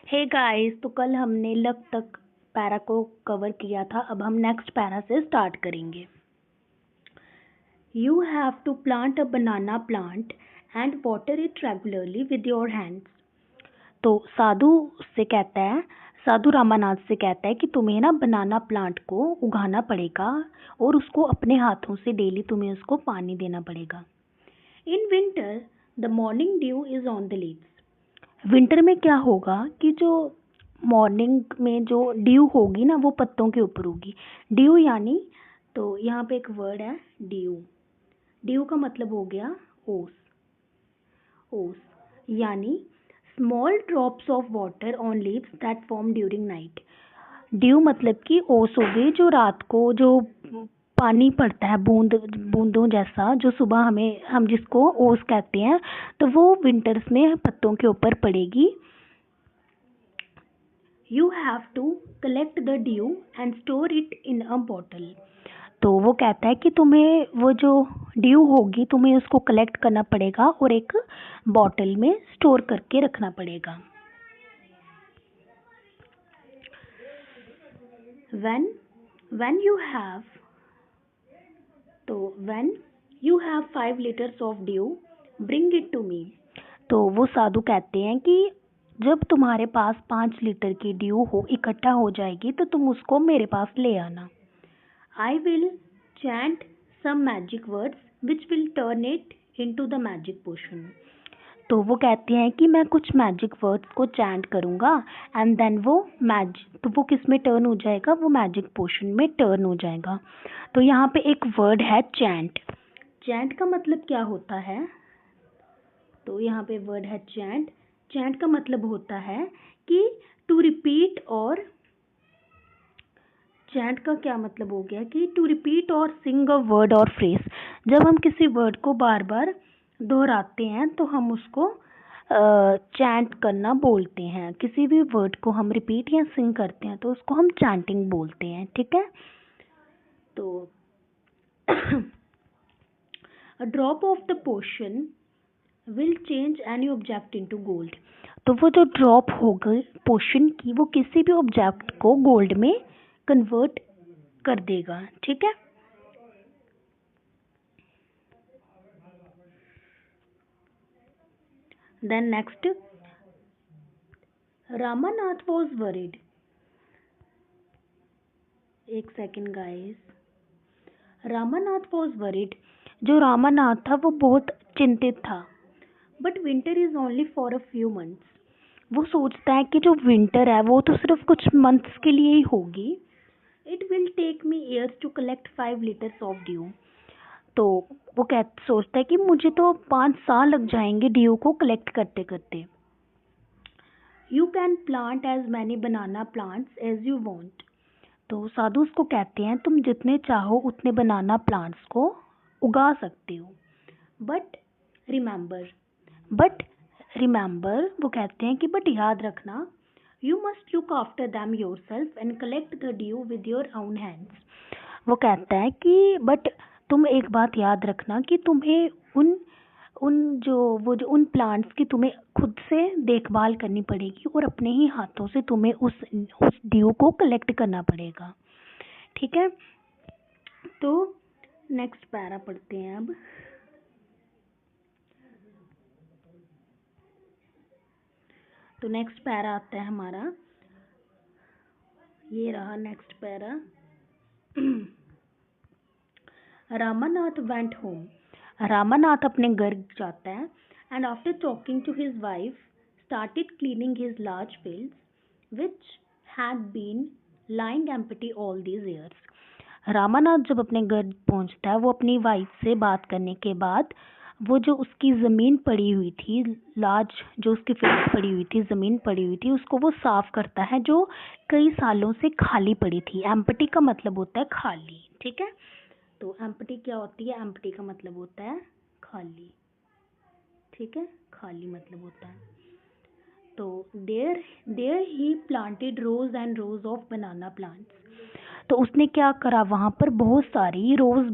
Hey guys, तो कल हमने लग तक पैरा को कवर किया था। अब हम नेक्स्ट पैरा से स्टार्ट करेंगे। You have to plant a banana plant and water it regularly with your hands. तो साधु रामानाथ से कहता है कि तुम्हें ना बनाना प्लांट को उगाना पड़ेगा और उसको अपने हाथों से डेली तुम्हें उसको पानी देना पड़ेगा। In winter the morning due is on the leaves. Winter में क्या होगा कि जो मॉर्निंग में जो ड्यू होगी ना वो पत्तों के ऊपर होगी। ड्यू यानी, तो यहाँ पे एक वर्ड है ड्यू। ड्यू का मतलब हो गया ओस। ओस यानी small drops of water on leaves that form during night. Due मतलब कि ओस हो गई, जो रात को जो पानी पड़ता है बूंदों जैसा, जो सुबह हम जिसको ओस कहते हैं, तो वो विंटर्स में पत्तों के ऊपर पड़ेगी। You have to collect the dew and store it in a bottle। तो वो कहता है कि तुम्हें वो जो ड्यू होगी तुम्हें उसको कलेक्ट करना पड़ेगा और एक बॉटल में स्टोर करके रखना पड़ेगा। when you have तो when you have 5 liters of dew bring it to me। तो वो साधु कहते हैं कि जब तुम्हारे पास 5 लीटर की ड्यू हो इकट्ठा हो जाएगी तो तुम उसको मेरे पास ले आना। I will chant some magic words which will turn it into the magic potion. तो वो कहते हैं कि मैं कुछ मैजिक वर्ड्स को चैंट करूँगा एंड देन वो किस में टर्न हो जाएगा, वो मैजिक पोशन में टर्न हो जाएगा। तो यहाँ पे एक वर्ड है चैंट। चैंट का मतलब क्या होता है? तो यहाँ पे वर्ड है चैंट। चैंट का मतलब होता है कि टू रिपीट, और चैंट का क्या मतलब हो गया कि टू रिपीट और सिंग अ वर्ड और फ्रेज। जब हम किसी वर्ड को बार बार दोहराते हैं तो हम उसको चैंट करना बोलते हैं। किसी भी वर्ड को हम रिपीट या सिंग करते हैं तो उसको हम चैंटिंग बोलते हैं, ठीक है। तो a drop of the potion will change any object into gold. तो वो जो ड्रॉप हो गई पोशन की, वो किसी भी ऑब्जेक्ट को गोल्ड में कन्वर्ट कर देगा, ठीक है। Then next, Ramanath was worried. एक second guys. Ramanath was worried. जो रामानाथ था वो बहुत चिंतित था। But winter is only for a few months. वो सोचता है कि जो विंटर है वो तो सिर्फ कुछ मंथ्स के लिए ही होगी। It will take me years to collect 5 litres of dew. तो वो सोचता है कि मुझे तो 5 साल लग जाएंगे ड्यू को कलेक्ट करते करते। You can plant as many banana plants as you want. तो साधु उसको कहते हैं तुम जितने चाहो उतने बनाना प्लांट्स को उगा सकते हो। बट रिमेंबर वो कहते हैं कि बट याद रखना, you must look after them your self and collect the due with your own hands. वो कहता है कि बट तुम एक बात याद रखना कि तुम्हें उन प्लांट्स की तुम्हें खुद से देखभाल करनी पड़ेगी और अपने ही हाथों से तुम्हें उस ड्यू को कलेक्ट करना पड़ेगा, ठीक है। तो नेक्स्ट पैरा पढ़ते हैं अब। तो नेक्स्ट पैरा आता है हमारा, ये रहा next para. Ramanath went home. Ramanath अपने घर जाता है and after talking to his wife started cleaning his large fields which had been lying empty all these years. Ramanath जब अपने घर पहुंचता है वो अपनी वाइफ से बात करने के बाद वो जो उसकी ज़मीन पड़ी हुई थी, लार्ज जो उसकी फील्ड पड़ी हुई थी, ज़मीन पड़ी हुई थी, उसको वो साफ़ करता है जो कई सालों से खाली पड़ी थी। एम्प्टी का मतलब होता है खाली, ठीक है। तो एम्प्टी क्या होती है? एम्प्टी का मतलब होता है खाली, ठीक है, खाली मतलब होता है। तो there he planted rows and rows of banana plants. तो उसने क्या करा, वहाँ पर बहुत सारी रोज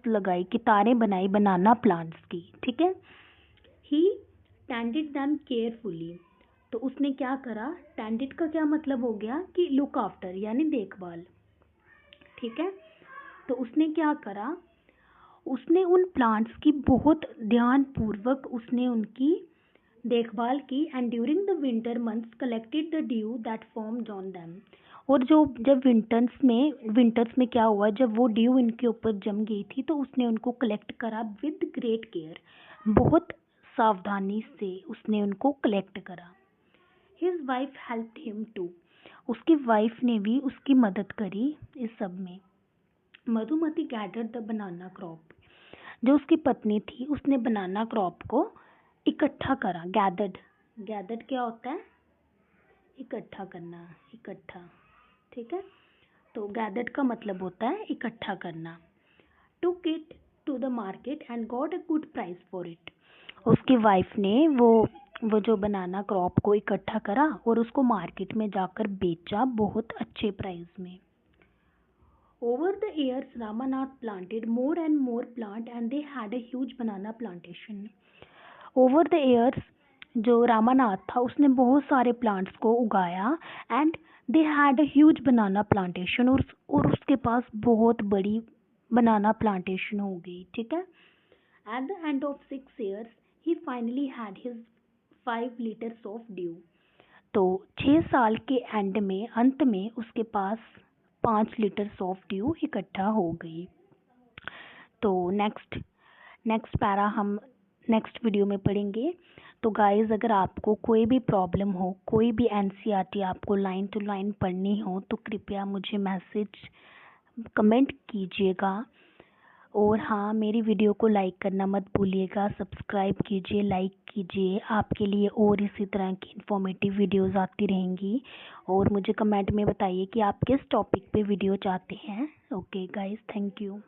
लगाई, कितारें बनाई बनाना प्लांट्स की, ठीक है। ही टेंडेड देम केयरफुली। तो उसने क्या करा, टेंडेड का क्या मतलब हो गया कि लुक आफ्टर यानी देखभाल, ठीक है। तो उसने क्या करा, उसने उन प्लांट्स की बहुत ध्यानपूर्वक उसने उनकी देखभाल की and during the winter months collected the due that formed on them. और जो जब विंटर्स में क्या हुआ, जब वो ड्यू इनके ऊपर जम गई थी तो उसने उनको कलेक्ट करा विद ग्रेट केयर, बहुत सावधानी से उसने उनको कलेक्ट करा। His wife helped him too, उसकी वाइफ ने भी उसकी मदद करी इस सब में। Madhumati gathered the banana crop, जो उसकी पत्नी थी उसने बनाना क्रॉप को इकट्ठा करा। गैदर्ड, गैदर्ड क्या होता है, इकट्ठा करना, इकट्ठा, ठीक है। तो गैदर्ड का मतलब होता है इकट्ठा करना। Took it to the market and got a good price for it, उसकी वाइफ ने वो जो बनाना क्रॉप को इकट्ठा करा और उसको मार्केट में जाकर बेचा बहुत अच्छे प्राइस में। Over the years, Ramanath planted more and more plant and they had a huge banana plantation. Over the years, जो रामानाथ था उसने बहुत सारे प्लांट्स को उगाया and they had a huge banana plantation, और उसके पास बहुत बड़ी बनाना प्लांटेशन हो गई, ठीक है। At the end of 6 years, he finally had his 5 liters of dew. तो 6 साल के अंत में उसके पास 5 लीटर सॉफ्ट ड्यू इकट्ठा हो गई। तो नेक्स्ट नेक्स्ट पैरा हम नेक्स्ट वीडियो में पढ़ेंगे। तो गाइस, अगर आपको कोई भी प्रॉब्लम हो, कोई भी एनसीईआरटी आपको लाइन टू लाइन पढ़नी हो तो कृपया मुझे मैसेज कमेंट कीजिएगा। और हाँ, मेरी वीडियो को लाइक करना मत भूलिएगा, सब्सक्राइब कीजिए, लाइक कीजिए, आपके लिए और इसी तरह की इन्फॉर्मेटिव वीडियोस आती रहेंगी। और मुझे कमेंट में बताइए कि आप किस टॉपिक पे वीडियो चाहते हैं। Okay guys, thank you.